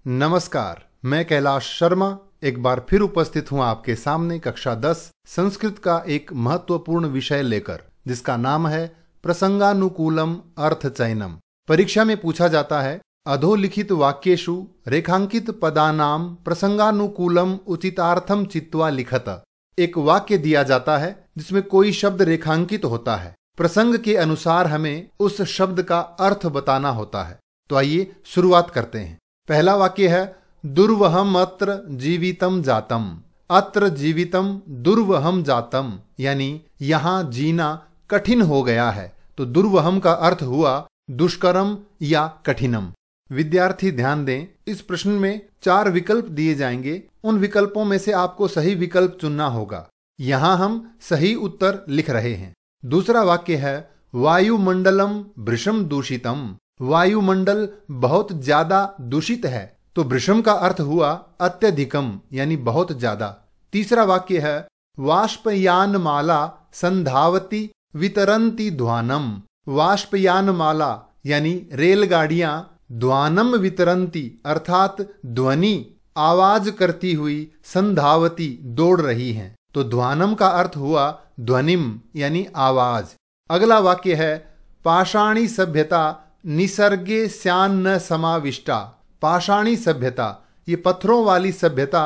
नमस्कार, मैं कैलाश शर्मा एक बार फिर उपस्थित हूं आपके सामने कक्षा 10 संस्कृत का एक महत्वपूर्ण विषय लेकर, जिसका नाम है प्रसंगानुकूलम अर्थचयनम। परीक्षा में पूछा जाता है अधोलिखित वाक्येषु रेखांकित पदानाम प्रसंगानुकूलम उचितार्थम चित्वा लिखत। एक वाक्य दिया जाता है जिसमें कोई शब्द रेखांकित होता है, प्रसंग के अनुसार हमें उस शब्द का अर्थ बताना होता है। तो आइए शुरुआत करते हैं। पहला वाक्य है दुर्वहम अत्र जीवितम जातम। अत्र जीवितम दुर्वहम जातम, यानी यहाँ जीना कठिन हो गया है। तो दुर्वहम का अर्थ हुआ दुष्करम या कठिनम। विद्यार्थी ध्यान दें, इस प्रश्न में 4 विकल्प दिए जाएंगे। उन विकल्पों में से आपको सही विकल्प चुनना होगा। यहाँ हम सही उत्तर लिख रहे हैं। दूसरा वाक्य है वायुमंडलम भृशम दूषितम। वायुमंडल बहुत ज्यादा दूषित है। तो भृशम का अर्थ हुआ अत्यधिकम, यानी बहुत ज्यादा। तीसरा वाक्य है वाष्पयान माला संधावती वितरंती ध्वानम। वाष्पयान माला यानी रेलगाड़ियां ध्वानम वितरंती अर्थात ध्वनि आवाज करती हुई संधावती दौड़ रही हैं। तो ध्वानम का अर्थ हुआ ध्वनिम यानी आवाज। अगला वाक्य है पाषाणी सभ्यता निसर्गे स्यान्न समाविष्टा। पाषाणी सभ्यता, ये पत्थरों वाली सभ्यता,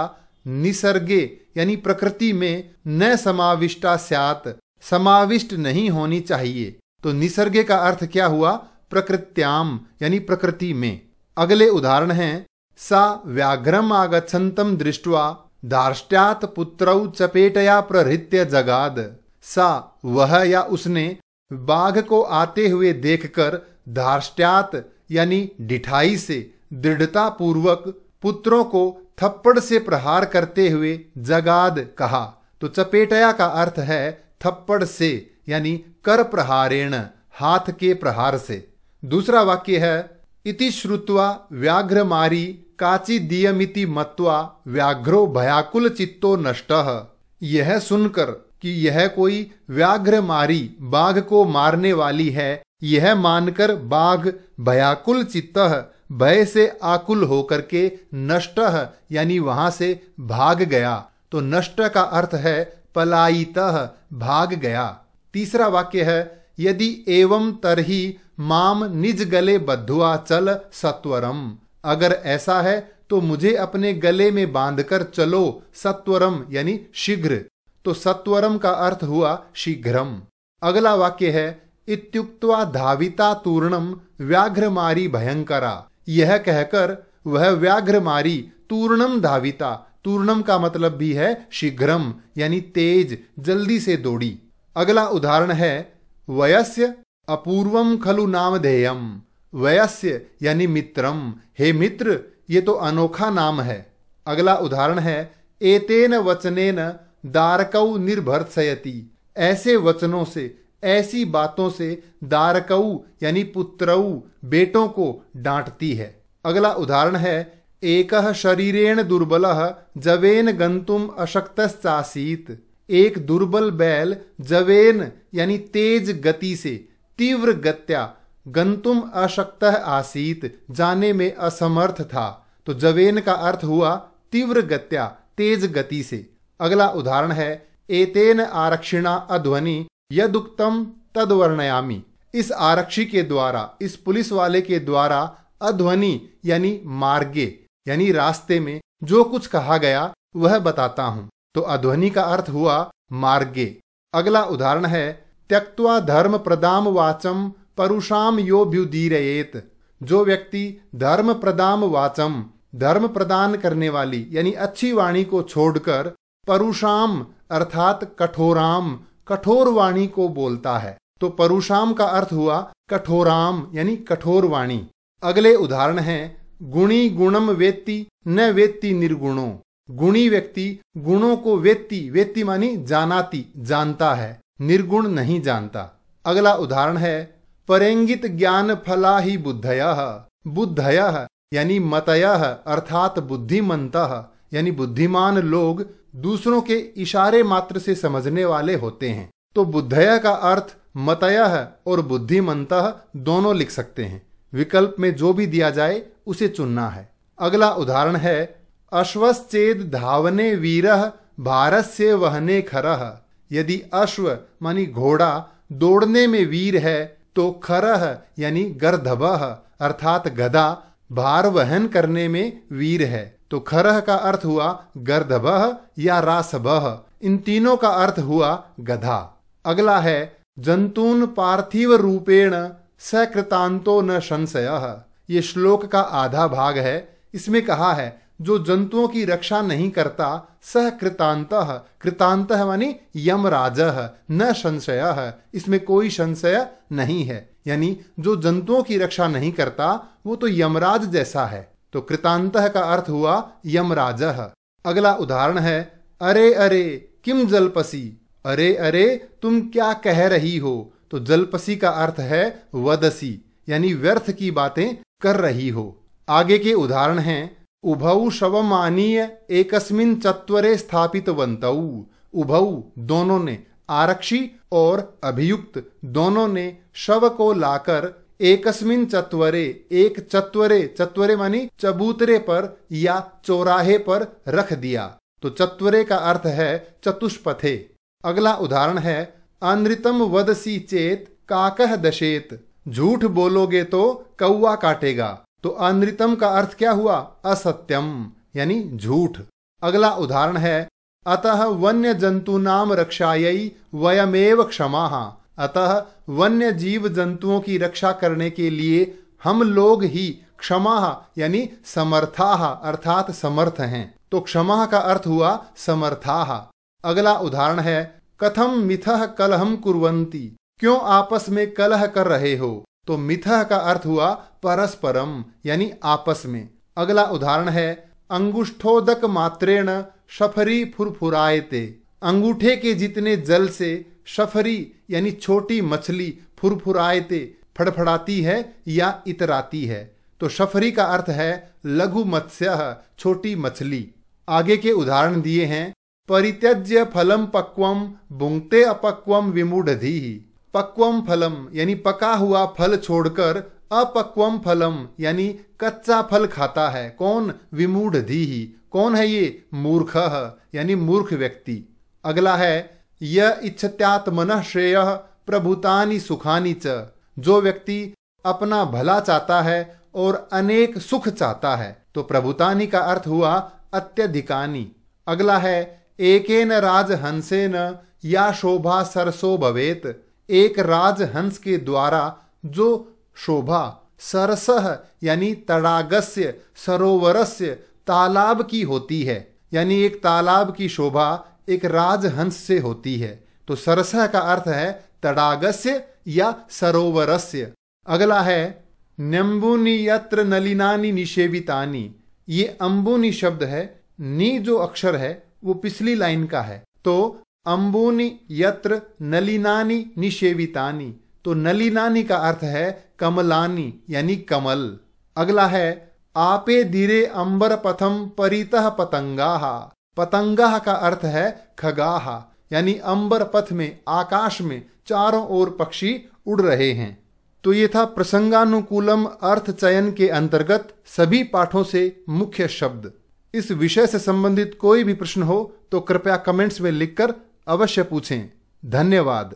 निसर्गे यानी प्रकृति में न समाविष्टा स्यात्, समाविष्ट नहीं होनी चाहिए। तो निसर्गे का अर्थ क्या हुआ? प्रकृत्याम यानी प्रकृति में। अगले उदाहरण हैं सा व्याघ्रम आगच्छन्तम दृष्ट्वा धार्ष्ट्यात् पुत्रौ चपेटया प्रहृत्य जगाद। सा वह या उसने बाघ को आते हुए देखकर धार्ष्ट्यात यानी डिठाई से दृढ़ता पूर्वक पुत्रों को थप्पड़ से प्रहार करते हुए जगाद कहा। तो चपेटया का अर्थ है थप्पड़ से यानी कर प्रहारेण, हाथ के प्रहार से। दूसरा वाक्य है इति श्रुत्वा व्याघ्रमारी काची दियमिति मत्वा व्याघ्रो भयाकुल चित्तो नष्टः। यह सुनकर कि यह कोई व्याघ्रमारी बाघ को मारने वाली है, यह मानकर बाघ भयाकुल चित्तः भय से आकुल होकर के नष्टः यानी वहां से भाग गया। तो नष्ट का अर्थ है पलायितः, भाग गया। तीसरा वाक्य है यदि एवं तरहि माम निज गले बद्ध्वा चल सत्वरम। अगर ऐसा है तो मुझे अपने गले में बांधकर चलो, सत्वरम यानी शीघ्र। तो सत्वरम का अर्थ हुआ शीघ्रम। अगला वाक्य है इत्युक्त्वा धाविता तूर्णम व्याघ्रमारी भयंकरा। यह कहकर वह व्याघ्रमारी तूर्णम धाविता, तूर्णम का मतलब भी है शीघ्रम यानी तेज, जल्दी से दौड़ी। अगला उदाहरण है वयस्य अपूर्वम खलु नामधेयम। वयस्य यानी मित्रम, हे मित्र ये तो अनोखा नाम है। अगला उदाहरण है एतेन वचनेन दारकौ निर्भर्त्सयति। ऐसे वचनों से, ऐसी बातों से दारकौ यानी पुत्रौ बेटों को डांटती है। अगला उदाहरण है एकः शरीरेण दुर्बलः जवेन गंतुम अशक्तश्चासीत। एक दुर्बल बैल जवेन यानी तेज गति से, तीव्र गत्या गंतुम अशक्तः आसीत जाने में असमर्थ था। तो जवेन का अर्थ हुआ तीव्र गत्या, तेज गति से। अगला उदाहरण है एतेन आरक्षिणा अध्वनि यदुक्तम तद्वर्णयामि। इस आरक्षी के द्वारा, इस पुलिस वाले के द्वारा अध्वनि यानी मार्गे यानी रास्ते में जो कुछ कहा गया वह बताता हूं। तो अध्वनि का अर्थ हुआ मार्गे। अगला उदाहरण है त्यक्त्वा धर्म प्रदाम वाचम परुषाम योभ्युदीरयेत। जो व्यक्ति धर्म प्रदाम वाचम, धर्म प्रदान करने वाली यानी अच्छी वाणी को छोड़कर परुषाम अर्थात कठोराम, कठोर वाणी को बोलता है। तो परुषाम का अर्थ हुआ कठोराम यानी कठोर वाणी। अगले उदाहरण हैं गुणी गुणम वेत्ति न वेत्ति निर्गुणो। गुणी व्यक्ति गुणों को वेत्ति, वेत्ति मानी जानाति, जानता है, निर्गुण नहीं जानता। अगला उदाहरण है परेंगित ज्ञान फला ही बुद्धयः। बुद्धयः यानी मतयः अर्थात बुद्धिमन्तः, यानी बुद्धिमान लोग दूसरों के इशारे मात्र से समझने वाले होते हैं। तो बुद्धय का अर्थ मतयः और बुद्धिमन्तः दोनों लिख सकते हैं। विकल्प में जो भी दिया जाए उसे चुनना है। अगला उदाहरण है अश्वश्चेद धावने वीरः भारस्य वहने खरः। यदि अश्व मानी घोड़ा दौड़ने में वीर है तो खरः यानी गर्दभः अर्थात गधा भार वहन करने में वीर है। तो खरः का अर्थ हुआ गर्दभः या रासभः, इन तीनों का अर्थ हुआ गधा। अगला है जंतून पार्थिव रूपेण सकृतांतो न संशयः। ये श्लोक का आधा भाग है। इसमें कहा है जो जंतुओं की रक्षा नहीं करता सह कृतांतः, कृतांतः मानी यमराजः, न संशयः, इसमें कोई संशय नहीं है। यानी जो जंतुओं की रक्षा नहीं करता वो तो यमराज जैसा है। तो कृतांतः का अर्थ हुआ यमराजः। अगला उदाहरण है अरे अरे किम जल्पसी। अरे अरे तुम क्या कह रही हो। तो जल्पसी का अर्थ है वदसी, यानी व्यर्थ की बातें कर रही हो। आगे के उदाहरण हैं उभौ शवमानीय एकस्मिन् चत्वरे स्थापितवन्तौ। उभौ दोनों ने, आरक्षी और अभियुक्त दोनों ने शव को लाकर एकस्मिन् चत्वरे, एक चत्वरे, चत्वरे मानी चबूतरे पर या चौराहे पर रख दिया। तो चत्वरे का अर्थ है चतुष्पथे। अगला उदाहरण है अनृतम वदसी चेत काकः दशेत। झूठ बोलोगे तो कौवा काटेगा। तो अनृतम का अर्थ क्या हुआ, असत्यम यानी झूठ। अगला उदाहरण है अतः वन्य जंतूनाम रक्षायै वयमेव क्षमाः। अतः वन्य जीव जंतुओं की रक्षा करने के लिए हम लोग ही क्षमाः यानी समर्थाः अर्थात समर्थ हैं। तो क्षमा का अर्थ हुआ समर्थाः। अगला उदाहरण है कथम मिथः कलहम कुर्वन्ति। क्यों आपस में कलह कर रहे हो। तो मिथः का अर्थ हुआ परस्परम यानी आपस में। अगला उदाहरण है अंगुष्ठोदक मात्रेण शफरी फुरफुरायते। अंगूठे के जितने जल से शफरी यानी छोटी मछली फुरफुरायते फड़फड़ाती है या इतराती है। तो शफरी का अर्थ है लघु मत्स्य, छोटी मछली। आगे के उदाहरण दिए हैं परित्यज्य फलम पक्वम भुंक्ते अपक्वम विमूढ़धीः। पक्वम फलम यानी पका हुआ फल छोड़कर अपक्वम फलम यानी कच्चा फल खाता है। कौन, विमूढ़धीः। कौन है ये, मूर्खः यानी मूर्ख व्यक्ति। अगला है य इच्छत्यात्मनः श्रेयः प्रभुतानि सुखानि च। जो व्यक्ति अपना भला चाहता है और अनेक सुख चाहता है। तो प्रभुतानि का अर्थ हुआ अत्यधिकानि। अगला है एकेन राजहंसेन या शोभा सरसो भवेत। एक राजहंस के द्वारा जो शोभा सरसः यानी तड़ागस्य सरोवरस्य तालाब की होती है। यानी एक तालाब की शोभा एक राजहंस से होती है। तो सरसः का अर्थ है तड़ागस्य या सरोवरस्य। अगला है न्यंबुनि यत्र नलिनानि निषेवितानि। ये अंबुनि शब्द है। नी जो अक्षर है वो पिछली लाइन का है। तो अंबुनि यत्र नलिनानि निषेवितानि। तो नलिनानि का अर्थ है कमलानि यानी कमल। अगला है आपे धीरे अंबर पथम परितः पतंगाः। पतंगाः का अर्थ है खगाः यानी अंबर पथ में, आकाश में चारों ओर पक्षी उड़ रहे हैं। तो ये था प्रसंगानुकूलम अर्थ चयन के अंतर्गत सभी पाठों से मुख्य शब्द। इस विषय से संबंधित कोई भी प्रश्न हो तो कृपया कमेंट्स में लिखकर अवश्य पूछें। धन्यवाद।